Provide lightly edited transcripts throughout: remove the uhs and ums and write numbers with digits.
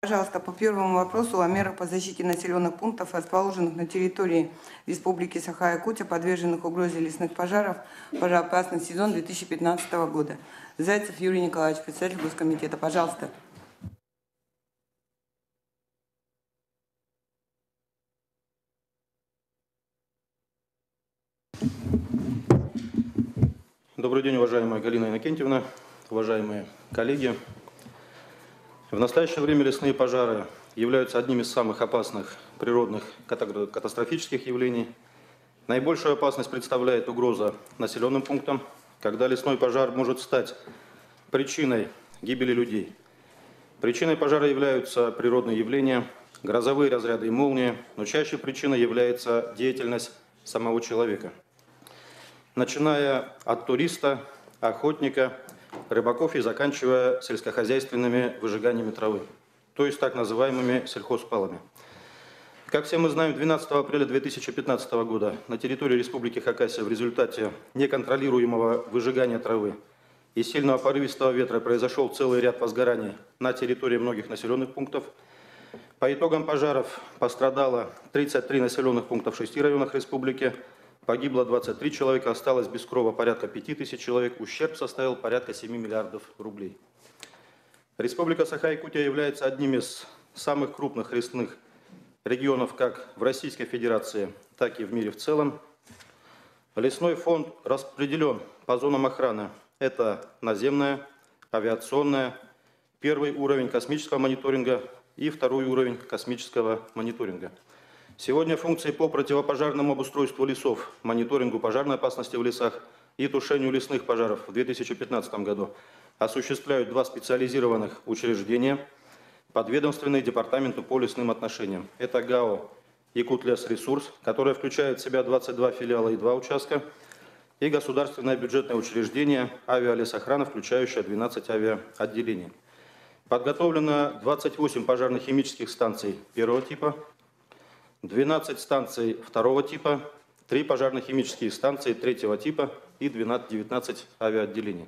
Пожалуйста, по первому вопросу о мерах по защите населенных пунктов, расположенных на территории Республики Саха-Якутия, подверженных угрозе лесных пожаров, пожароопасный сезон 2015 года. Зайцев Юрий Николаевич, председатель Госкомитета. Пожалуйста. Добрый день, уважаемая Галина Иннокентьевна, уважаемые коллеги. В настоящее время лесные пожары являются одним из самых опасных природных катастрофических явлений. Наибольшую опасность представляет угроза населенным пунктам, когда лесной пожар может стать причиной гибели людей. Причиной пожара являются природные явления, грозовые разряды и молнии, но чаще причиной является деятельность самого человека. Начиная от туриста, охотника, рыбаков и заканчивая сельскохозяйственными выжиганиями травы, то есть так называемыми сельхозпалами. Как все мы знаем, 12 апреля 2015 года на территории Республики Хакасия в результате неконтролируемого выжигания травы и сильного порывистого ветра произошел целый ряд возгораний на территории многих населенных пунктов. По итогам пожаров пострадало 33 населенных пункта в 6 районах республики, погибло 23 человека, осталось без крова порядка 5000 человек, ущерб составил порядка 7 миллиардов рублей. Республика Саха-Якутия является одним из самых крупных лесных регионов как в Российской Федерации, так и в мире в целом. Лесной фонд распределен по зонам охраны. Это наземная, авиационная, первый уровень космического мониторинга и второй уровень космического мониторинга. Сегодня функции по противопожарному обустройству лесов, мониторингу пожарной опасности в лесах и тушению лесных пожаров в 2015 году осуществляют два специализированных учреждения, подведомственные департаменту по лесным отношениям. Это ГАО «Якутлесресурс», которое включает в себя 22 филиала и 2 участка, и государственное бюджетное учреждение «Авиалесохрана», включающее 12 авиаотделений. Подготовлено 28 пожарно-химических станций первого типа, 12 станций второго типа, 3 пожарно-химические станции третьего типа и 19 авиаотделений.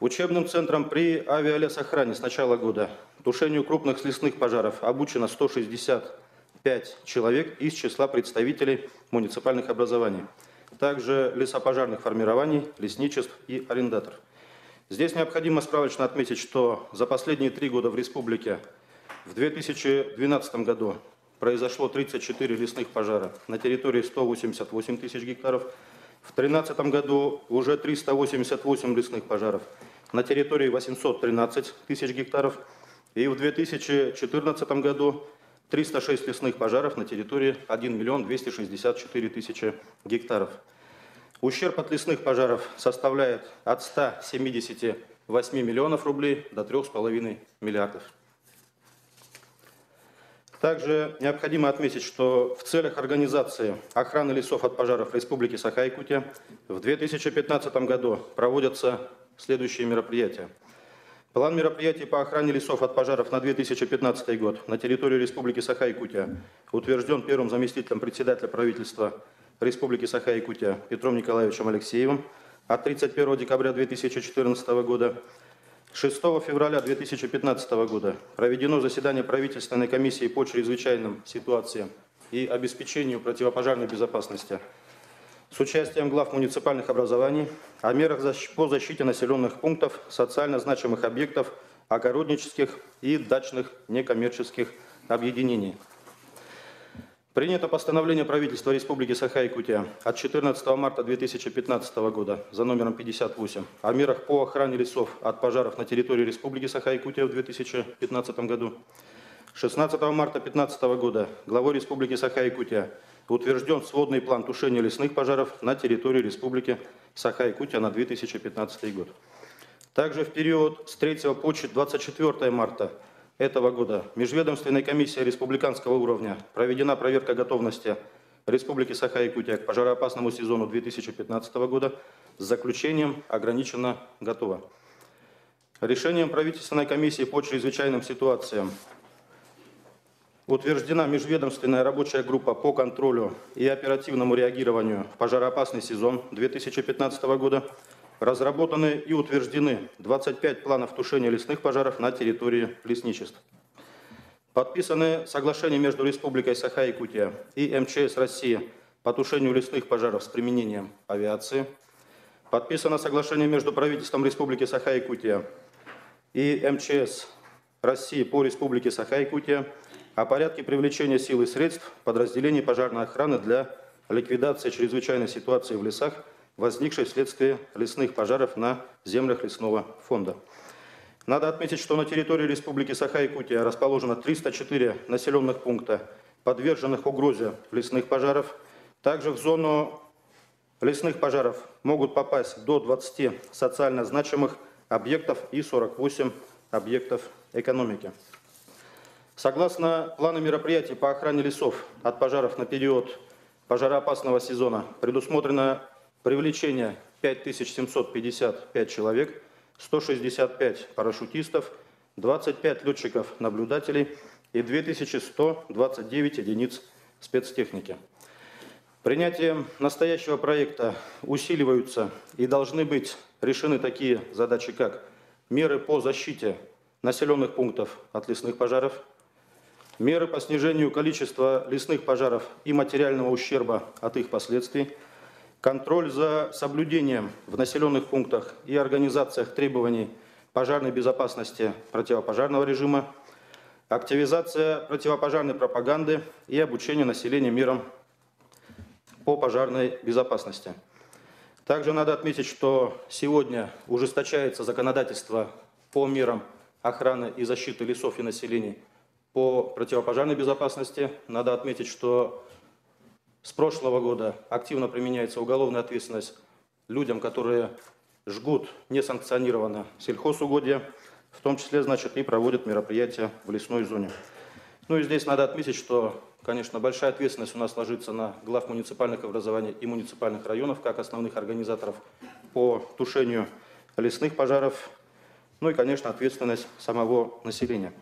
Учебным центром при авиалесохране с начала года тушению крупных лесных пожаров обучено 165 человек из числа представителей муниципальных образований, также лесопожарных формирований, лесничеств и арендаторов. Здесь необходимо справочно отметить, что за последние 3 года в республике в 2012 году произошло 34 лесных пожара на территории 188 тысяч гектаров. В 2013 году уже 388 лесных пожаров на территории 813 тысяч гектаров. И в 2014 году 306 лесных пожаров на территории 1 264 000 гектаров. Ущерб от лесных пожаров составляет от 178 миллионов рублей до 3,5 миллиардов. Также необходимо отметить, что в целях организации охраны лесов от пожаров в Республике Саха-Якутия в 2015 году проводятся следующие мероприятия. План мероприятий по охране лесов от пожаров на 2015 год на территории Республики Саха-Якутия утвержден первым заместителем председателя правительства Республики Саха-Якутия Петром Николаевичем Алексеевым от 31 декабря 2014 года. 6 февраля 2015 года проведено заседание правительственной комиссии по чрезвычайным ситуациям и обеспечению противопожарной безопасности с участием глав муниципальных образований о мерах по защите населенных пунктов, социально значимых объектов, огороднических и дачных некоммерческих объединений. Принято постановление правительства Республики Саха-Якутия от 14 марта 2015 года за номером 58 о мерах по охране лесов от пожаров на территории Республики Саха-Якутия в 2015 году. 16 марта 2015 года главой Республики Саха-Якутия утвержден сводный план тушения лесных пожаров на территории Республики Саха-Якутия на 2015 год. Также в период с 3 по 24 марта этого года межведомственной комиссией республиканского уровня проведена проверка готовности Республики Саха-Якутия к пожароопасному сезону 2015 года с заключением «Ограниченно готово». Решением правительственной комиссии по чрезвычайным ситуациям утверждена межведомственная рабочая группа по контролю и оперативному реагированию в пожароопасный сезон 2015 года. Разработаны и утверждены 25 планов тушения лесных пожаров на территории лесничеств. Подписаны соглашения между Республикой Саха-Якутия и МЧС России по тушению лесных пожаров с применением авиации. Подписано соглашение между правительством Республики Саха-Якутия и МЧС России по Республике Саха-Якутия о порядке привлечения сил и средств подразделений пожарной охраны для ликвидации чрезвычайной ситуации в лесах, возникшей вследствие лесных пожаров на землях лесного фонда. Надо отметить, что на территории Республики Саха-Якутия расположено 304 населенных пункта, подверженных угрозе лесных пожаров. Также в зону лесных пожаров могут попасть до 20 социально значимых объектов и 48 объектов экономики. Согласно плану мероприятий по охране лесов от пожаров на период пожароопасного сезона предусмотрено привлечение 5755 человек, 165 парашютистов, 25 летчиков-наблюдателей и 2129 единиц спецтехники. Принятием настоящего проекта усиливаются и должны быть решены такие задачи, как меры по защите населенных пунктов от лесных пожаров, меры по снижению количества лесных пожаров и материального ущерба от их последствий, контроль за соблюдением в населенных пунктах и организациях требований пожарной безопасности противопожарного режима, активизация противопожарной пропаганды и обучение населения мерам по пожарной безопасности. Также надо отметить, что сегодня ужесточается законодательство по мерам охраны и защиты лесов и населения по противопожарной безопасности. Надо отметить, что с прошлого года активно применяется уголовная ответственность людям, которые жгут несанкционированно сельхозугодья, в том числе, значит, и проводят мероприятия в лесной зоне. Ну и здесь надо отметить, что, конечно, большая ответственность у нас ложится на глав муниципальных образований и муниципальных районов, как основных организаторов по тушению лесных пожаров, ну и, конечно, ответственность самого населения.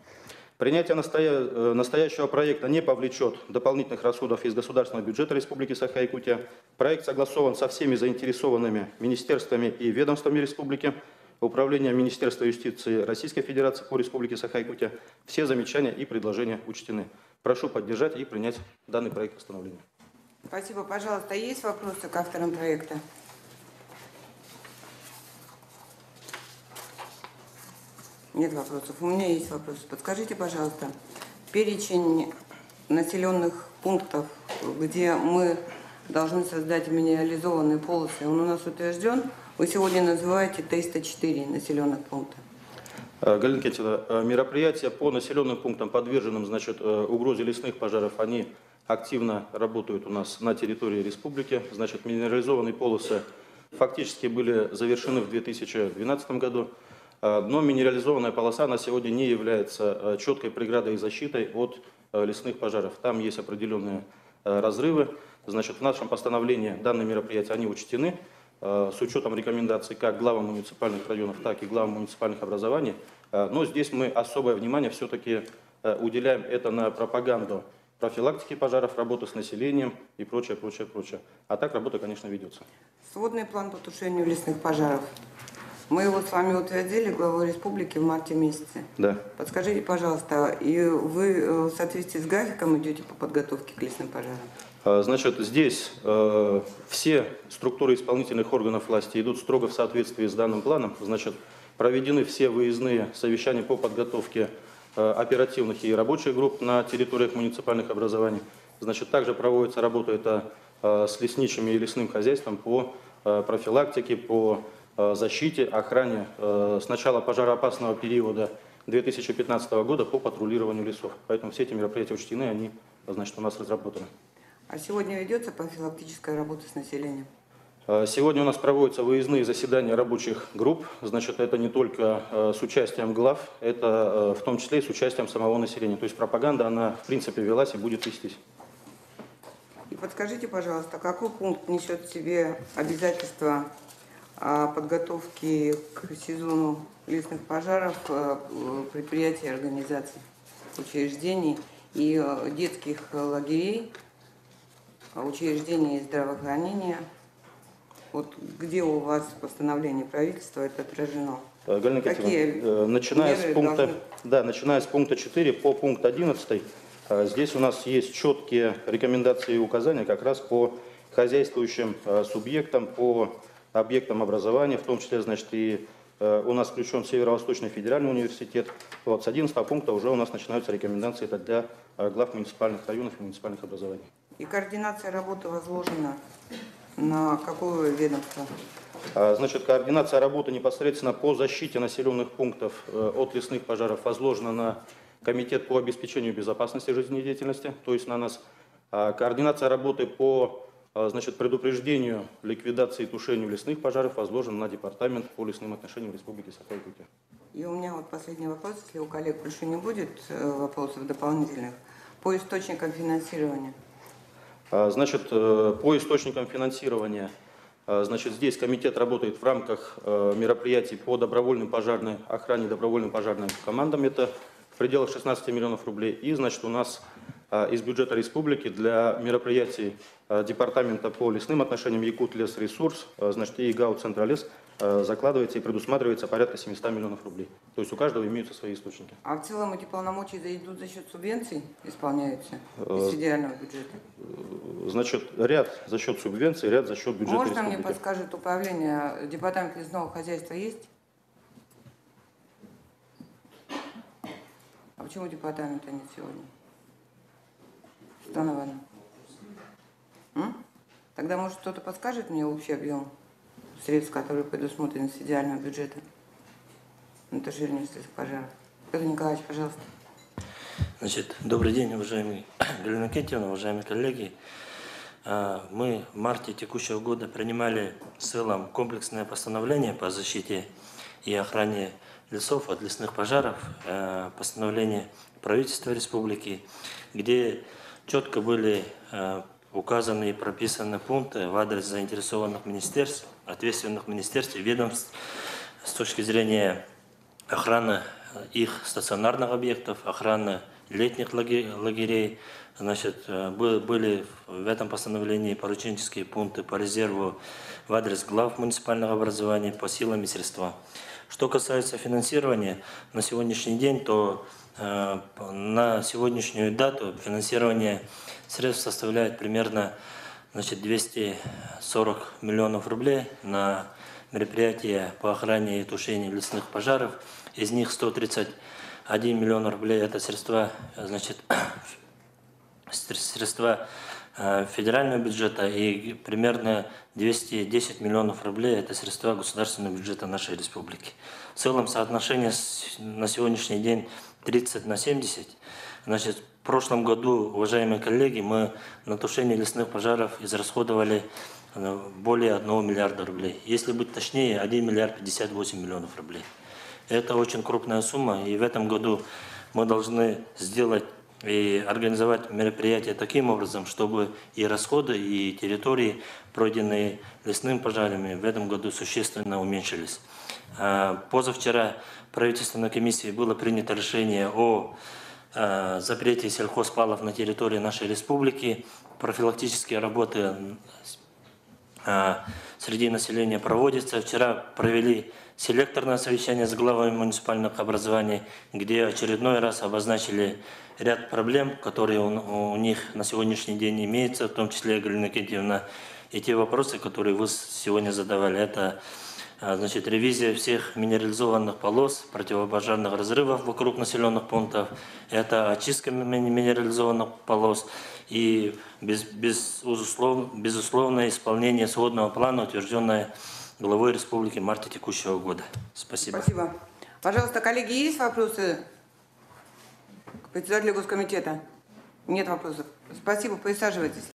Принятие настоящего проекта не повлечет дополнительных расходов из государственного бюджета Республики Саха-Якутия. Проект согласован со всеми заинтересованными министерствами и ведомствами республики, Управлением Министерства юстиции Российской Федерации по Республике Саха-Якутия. Все замечания и предложения учтены. Прошу поддержать и принять данный проект постановления. Спасибо. Пожалуйста, есть вопросы к авторам проекта? Нет вопросов. У меня есть вопросы. Подскажите, пожалуйста, перечень населенных пунктов, где мы должны создать минерализованные полосы, он у нас утвержден. Вы сегодня называете 304 населенных пункта. Галина Кетина, мероприятия по населенным пунктам, подверженным, значит, угрозе лесных пожаров, они активно работают у нас на территории республики. Значит, минерализованные полосы фактически были завершены в 2012 году. Но минерализованная полоса на сегодня не является четкой преградой и защитой от лесных пожаров. Там есть определенные разрывы. Значит, в нашем постановлении данные мероприятия они учтены с учетом рекомендаций как главам муниципальных районов, так и главам муниципальных образований. Но здесь мы особое внимание все-таки уделяем это на пропаганду профилактики пожаров, работы с населением и прочее, прочее, прочее. А так работа, конечно, ведется. Сводный план по тушению лесных пожаров. Мы его с вами утвердили главой республики в марте месяце. Да. Подскажите, пожалуйста, и вы в соответствии с графиком идете по подготовке к лесным пожарам? Значит, здесь все структуры исполнительных органов власти идут строго в соответствии с данным планом. Значит, проведены все выездные совещания по подготовке оперативных и рабочих групп на территориях муниципальных образований. Значит, также проводится работа с лесничими и лесным хозяйством по профилактике, по защите, охране с начала пожароопасного периода 2015 года по патрулированию лесов. Поэтому все эти мероприятия учтены, они, значит, у нас разработаны. А сегодня ведется профилактическая работа с населением? Сегодня у нас проводятся выездные заседания рабочих групп. Значит, это не только с участием глав, это в том числе и с участием самого населения. То есть пропаганда, она в принципе велась и будет вестись. И подскажите, пожалуйста, какой пункт несет в себе обязательства подготовки к сезону лесных пожаров предприятий, организаций, учреждений и детских лагерей, учреждений здравоохранения? Вот где у вас в постановлении правительства это отражено? Галина Какие Катевна, начиная меры с пункта, должны- да, начиная с пункта 4 по пункт 11, здесь у нас есть четкие рекомендации и указания как раз по хозяйствующим субъектам, по объектам образования, в том числе, значит, и у нас включен Северо-Восточный федеральный университет. Вот, с 11 пункта уже у нас начинаются рекомендации для глав муниципальных районов и муниципальных образований. И координация работы возложена на какое ведомство? Значит, координация работы непосредственно по защите населенных пунктов от лесных пожаров возложена на Комитет по обеспечению безопасности жизнедеятельности, то есть на нас. Координация работы по значит, предупреждению, ликвидации и тушению лесных пожаров возложена на Департамент по лесным отношениям Республики Саха-Якутия. И у меня вот последний вопрос, если у коллег больше не будет вопросов дополнительных, по источникам финансирования. Значит, по источникам финансирования, значит, здесь комитет работает в рамках мероприятий по добровольной пожарной охране, добровольным пожарным командам, это в пределах 16 миллионов рублей. И, значит, у нас из бюджета республики для мероприятий Департамента по лесным отношениям Якутлесресурс, значит, и ГАУ Центролес закладывается и предусматривается порядка 700 миллионов рублей. То есть у каждого имеются свои источники. А в целом эти полномочия идут за счет субвенций, исполняются из федерального бюджета? Значит, ряд за счет субвенций, ряд за счет бюджета Можно республики. мне подскажет управление, департамент лесного хозяйства есть? А почему департамента нет сегодня? Светлана Ивановна? Тогда, может, кто-то подскажет мне общий объем средств, которые предусмотрены из федерального бюджета на тушение лесных пожаров? Петр Николаевич, пожалуйста. Значит, добрый день, уважаемые Галина Кентьевна, уважаемые коллеги. Мы в марте текущего года принимали в целом комплексное постановление по защите и охране лесов от лесных пожаров, постановление правительства республики, где четко были указаны и прописаны пункты в адрес заинтересованных министерств, ответственных министерств и ведомств с точки зрения охраны их стационарных объектов, охраны летних лагерей. Значит, были в этом постановлении порученческие пункты по резерву в адрес глав муниципального образования по силам и средствам. Что касается финансирования, на сегодняшний день, то на сегодняшнюю дату финансирование средств составляет примерно 240 миллионов рублей на мероприятия по охране и тушению лесных пожаров. Из них 131 миллион рублей – это средства, средства федерального бюджета, и примерно 210 миллионов рублей – это средства государственного бюджета нашей республики. В целом соотношение на сегодняшний день 30/70. Значит, в прошлом году, уважаемые коллеги, мы на тушение лесных пожаров израсходовали более 1 миллиарда рублей. Если быть точнее, 1 миллиард 58 миллионов рублей. Это очень крупная сумма, и в этом году мы должны сделать и организовать мероприятия таким образом, чтобы и расходы, и территории, пройденные лесными пожарами, в этом году существенно уменьшились. Позавчера в правительственной комиссии было принято решение о запрете сельхозпалов на территории нашей республики. Профилактические работы среди населения проводятся. Вчера провели селекторное совещание с главами муниципальных образований, где очередной раз обозначили ряд проблем, которые у них на сегодняшний день имеются, в том числе, Галина Кентьевна, и те вопросы, которые вы сегодня задавали. Это значит, ревизия всех минерализованных полос, противопожарных разрывов вокруг населенных пунктов, это очистка минерализованных полос и безусловное исполнение сводного плана, утвержденное главой республики в марте текущего года. Спасибо. Спасибо. Пожалуйста, коллеги, есть вопросы к председателю Госкомитета? Нет вопросов. Спасибо, присаживайтесь.